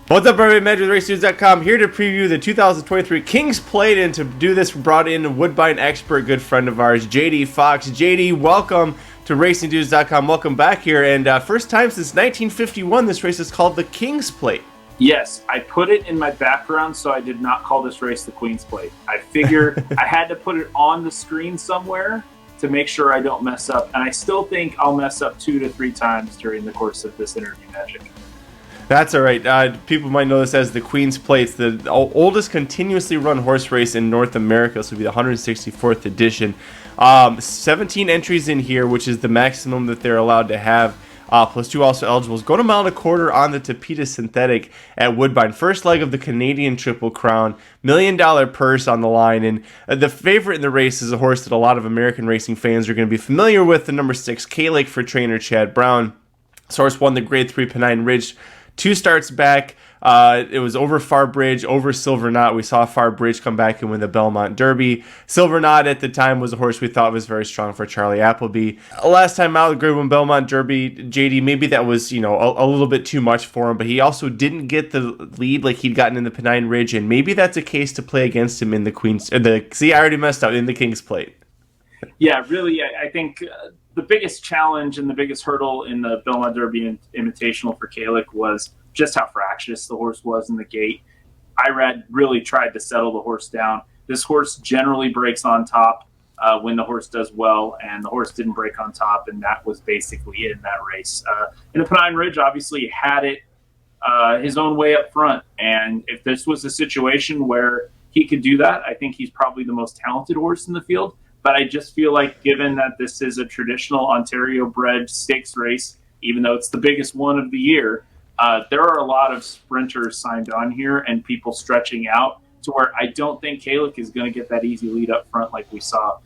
What's up, everybody? Matt with RaceNews.com here to preview the 2023 Kings Plate, and to do this, we brought in a Woodbine expert, good friend of ours, JD Fox. JD, welcome to RaceNews.com. Welcome back here, and first time since 1951, this race is called the Kings Plate. Yes, I put it in my background, so I did not call this race the Queen's Plate. I figured I had to put it on the screen somewhere to make sure I don't mess up, and I still think I'll mess up 2 to 3 times during the course of this interview magic. That's all right. People might know this as the Queen's Plate, the oldest continuously run horse race in North America. This will be the 164th edition. 17 entries in here, which is the maximum that they're allowed to have. Plus 2 also eligibles. Go to mile and a quarter on the Tapeta synthetic at Woodbine. First leg of the Canadian Triple Crown. $1 million purse on the line. And the favorite in the race is a horse that a lot of American racing fans are going to be familiar with. The number 6 Kalik for trainer Chad Brown. This horse won the Grade 3 Pennine Ridge 2 starts back. It was over Far Bridge, over Silver Knot. We saw Far Bridge come back and win the Belmont Derby. Silver Knot at the time was a horse we thought was very strong for Charlie Appleby. Last time out, the Grade 1 Belmont Derby, JD, maybe that was, a little bit too much for him, but he also didn't get the lead like he'd gotten in the Pennine Ridge, and maybe that's a case to play against him in the I already messed up, in the King's Plate. Yeah, really, I think the biggest challenge and the biggest hurdle in the Belmont Derby Invitational for Kalik was just how fractious the horse was in the gate. Irad really tried to settle the horse down. This horse generally breaks on top when the horse does well, and the horse didn't break on top, and that was basically it in that race. In the Pennine Ridge, obviously, had it his own way up front, and if this was a situation where he could do that, I think he's probably the most talented horse in the field. But I just feel like, given that this is a traditional Ontario-bred stakes race, even though it's the biggest one of the year, there are a lot of sprinters signed on here and people stretching out to where I don't think Kalik is going to get that easy lead up front like we saw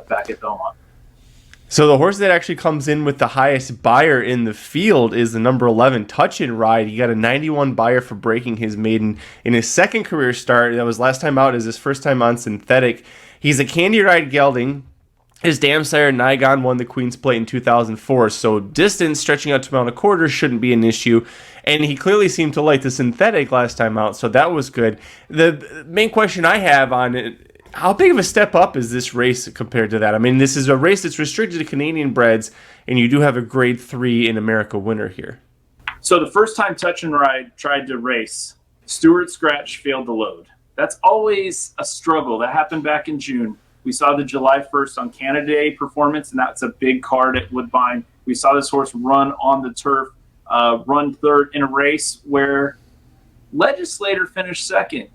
back at Belmont. So the horse that actually comes in with the highest buyer in the field is the number 11 Touch and Ride. He got a 91 buyer for breaking his maiden in his second career start. That was last time out, is his first time on synthetic. He's a Candy Ride gelding. His dam sire Nigon won the Queen's Plate in 2004, so distance stretching out to mile and a quarter shouldn't be an issue. And he clearly seemed to like the synthetic last time out, so that was good. The main question I have on it, how big of a step up is this race compared to that? I mean, this is a race that's restricted to Canadian-breds, and you do have a Grade 3 in America winner here. So the first time Touch and Ride tried to race, Stuart Scratch failed to load. That's always a struggle. That happened back in June. We saw the July 1st on Canada Day performance, and that's a big card at Woodbine. We saw this horse run on the turf, run third in a race where Legislator finished second.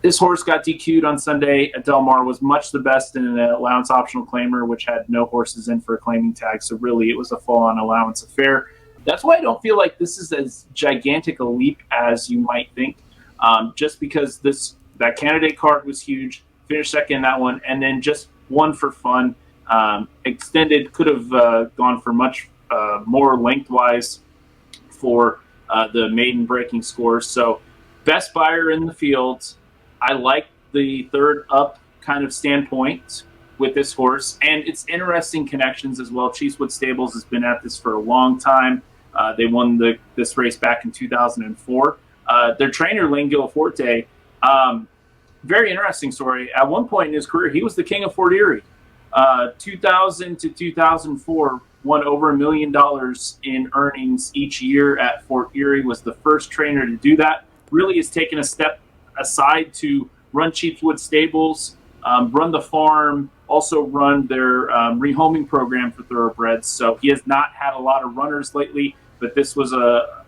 This horse got DQ'd on Sunday at Del Mar, was much the best in an allowance optional claimer, which had no horses in for a claiming tag. So really, it was a full-on allowance affair. That's why I don't feel like this is as gigantic a leap as you might think, just because that candidate card was huge, finished second in that one, and then just one for fun. Extended, could have gone for much more lengthwise for the maiden breaking scores. So best buyer in the field. I like the third up kind of standpoint with this horse, and it's interesting connections as well. Chiefswood Stables has been at this for a long time. They won this race back in 2004. Their trainer, Lane Gilforte, very interesting story. At one point in his career, he was the king of Fort Erie. 2000 to 2004, won over $1 million in earnings each year at Fort Erie, was the first trainer to do that. Really has taken a step aside to run Chiefswood Stables, run the farm, also run their rehoming program for thoroughbreds. So he has not had a lot of runners lately, but this was a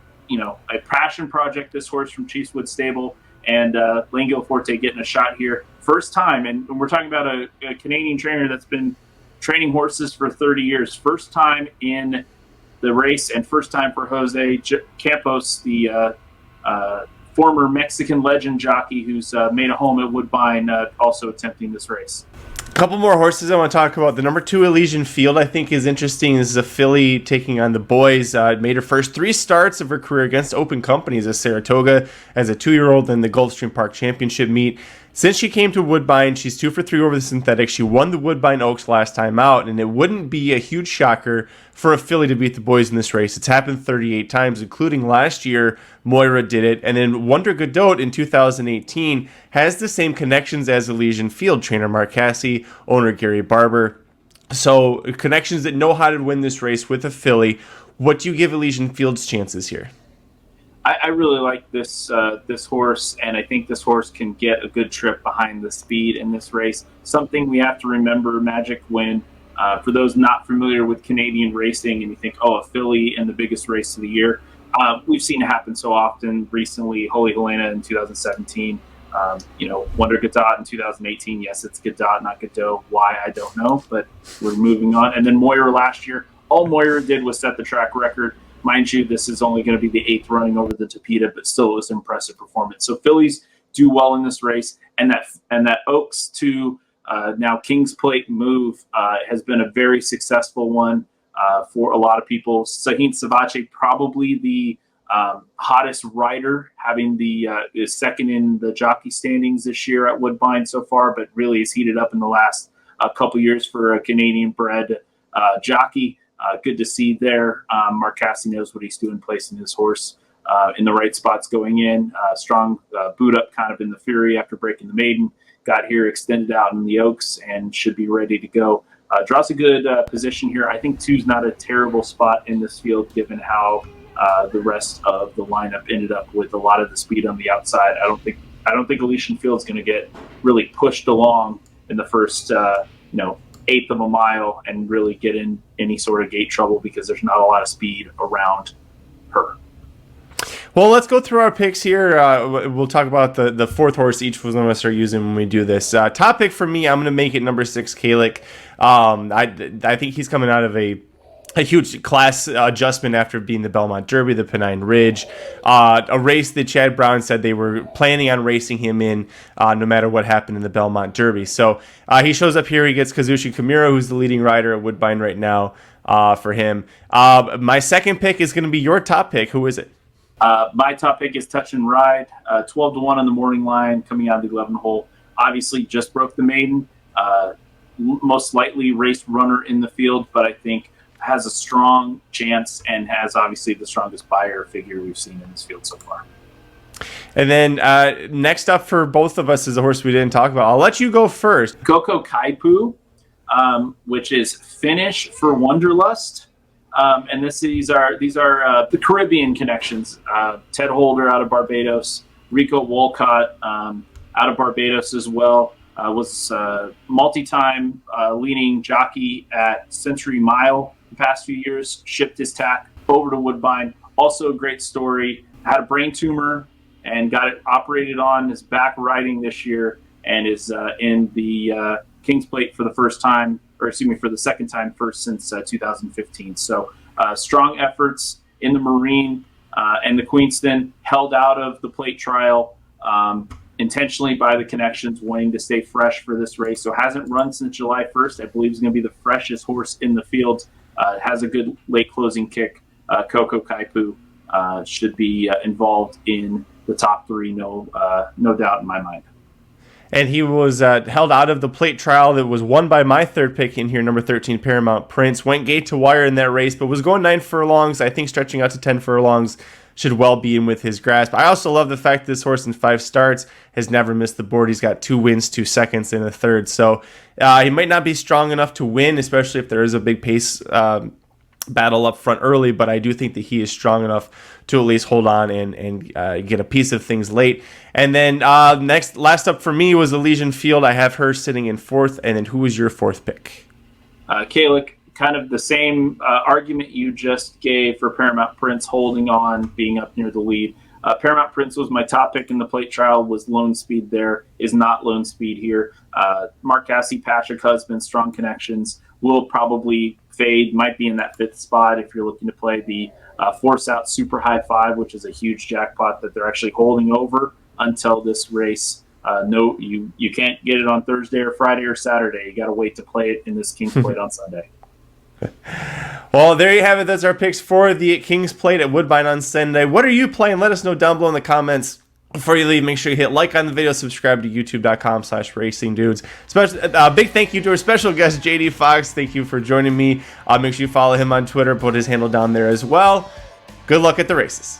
passion project, this horse from Chiefswood Stable. And Lane Gilforte getting a shot here. First time, and we're talking about a Canadian trainer that's been training horses for 30 years. First time in the race, and first time for Jose Campos, the former Mexican legend jockey who's made a home at Woodbine, also attempting this race. A couple more horses I want to talk about. The number 2 Elysian Field, I think, is interesting. This is a filly taking on the boys. Made her first 3 starts of her career against open companies as Saratoga as a 2-year-old in the Gulfstream Park Championship meet. Since she came to Woodbine, she's 2 for 3 over the synthetic. She won the Woodbine Oaks last time out, and it wouldn't be a huge shocker for a filly to beat the boys in this race. It's happened 38 times, including last year, Moira did it. And then Wonder Godot in 2018 has the same connections as Elysian Field, trainer Mark Casse, owner Gary Barber. So connections that know how to win this race with a filly. What do you give Elysian Field's chances here? I really like this this horse, and I think this horse can get a good trip behind the speed in this race. Something we have to remember, Magic, when for those not familiar with Canadian racing, and you think, oh, a filly in the biggest race of the year, we've seen it happen so often recently. Holy Helena in 2017, Wonder Godot in 2018. Yes, it's Godot, not Godot. Why, I don't know, but we're moving on. And then Moira last year, all Moira did was set the track record. Mind you, this is only going to be the 8th running over the Tapeta, but still it was an impressive performance. So fillies do well in this race, and that Oaks to now King's Plate move has been a very successful one for a lot of people. Sahin Savache, probably the hottest rider, having is second in the jockey standings this year at Woodbine so far, but really has heated up in the last couple years for a Canadian-bred jockey. Good to see there. Mark Casse knows what he's doing, placing his horse in the right spots going in. Strong boot up kind of in the Fury after breaking the maiden. Got here, extended out in the Oaks, and should be ready to go. Draws a good position here. I think 2's not a terrible spot in this field, given how the rest of the lineup ended up with a lot of the speed on the outside. I don't think Elysian Field's going to get really pushed along in the first 1/8 of a mile and really get in any sort of gate trouble, because there's not a lot of speed around her. Well, let's go through our picks here. We'll talk about the fourth horse each one of us are using when we do this. Top pick for me, I'm going to make it number 6, Kalik. I think he's coming out of a huge class adjustment after being the Belmont Derby, the Pennine Ridge, a race that Chad Brown said they were planning on racing him in no matter what happened in the Belmont Derby. So he shows up here. He gets Kazushi Kimura, who's the leading rider at Woodbine right now for him. My second pick is going to be your top pick. Who is it? My top pick is Touch and Ride, 12-1 on the morning line, coming out of the 11 hole. Obviously, just broke the maiden. Most likely raced runner in the field, but I think has a strong chance and has obviously the strongest buyer figure we've seen in this field so far. And then next up for both of us is a horse we didn't talk about. I'll let you go first. Coco Kaipu, which is Finnish for Wanderlust. And these are the Caribbean connections. Ted Holder out of Barbados, Rico Wolcott out of Barbados as well. Was multi-time leading jockey at Century Mile the past few years. Shipped his tack over to Woodbine. Also a great story. Had a brain tumor and got it operated on. Is back riding this year and is in the King's Plate for the second time first since 2015. So strong efforts in the Marine and the Queenston, held out of the plate trial intentionally by the connections, wanting to stay fresh for this race. So hasn't run since July 1st. I believe he's going to be the freshest horse in the field. Has a good late closing kick. Coco Kaipu should be involved in the top 3, no doubt in my mind. And he was held out of the plate trial that was won by my third pick in here, number 13, Paramount Prince. Went gate to wire in that race, but was going 9 furlongs. I think stretching out to 10 furlongs should well be in with his grasp. I also love the fact that this horse in 5 starts has never missed the board. He's got 2 wins, 2 seconds, and a third. So he might not be strong enough to win, especially if there is a big pace battle up front early, but I do think that he is strong enough to at least hold on and get a piece of things late. And then last up for me was Elysian Field. I have her sitting in 4th. And then who was your 4th pick? Kalik, kind of the same argument you just gave for Paramount Prince, holding on, being up near the lead. Paramount Prince was my top pick in the plate trial, was lone speed there, is not lone speed here. Mark Casse, Patrick Husband, strong connections, will probably fade, might be in that 5th spot if you're looking to play the Force Out Super High 5, which is a huge jackpot that they're actually holding over until this race. No, you can't get it on Thursday or Friday or Saturday. You got to wait to play it in this King's Plate on Sunday. Well, there you have it. That's our picks for the King's Plate at Woodbine on Sunday. What are you playing? Let us know down below in the comments. Before you leave, make sure you hit like on the video, subscribe to youtube.com/racingdudes. Big thank you to our special guest, JD Fox. Thank you for joining me. Make sure you follow him on Twitter. Put his handle down there as well. Good luck at the races.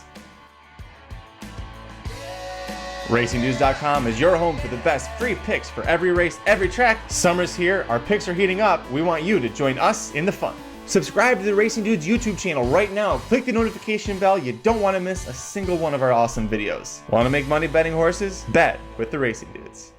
RacingDudes.com is your home for the best free picks for every race, every track. Summer's here. Our picks are heating up. We want you to join us in the fun. Subscribe to the Racing Dudes YouTube channel right now. Click the notification bell. You don't want to miss a single one of our awesome videos. Want to make money betting horses? Bet with the Racing Dudes.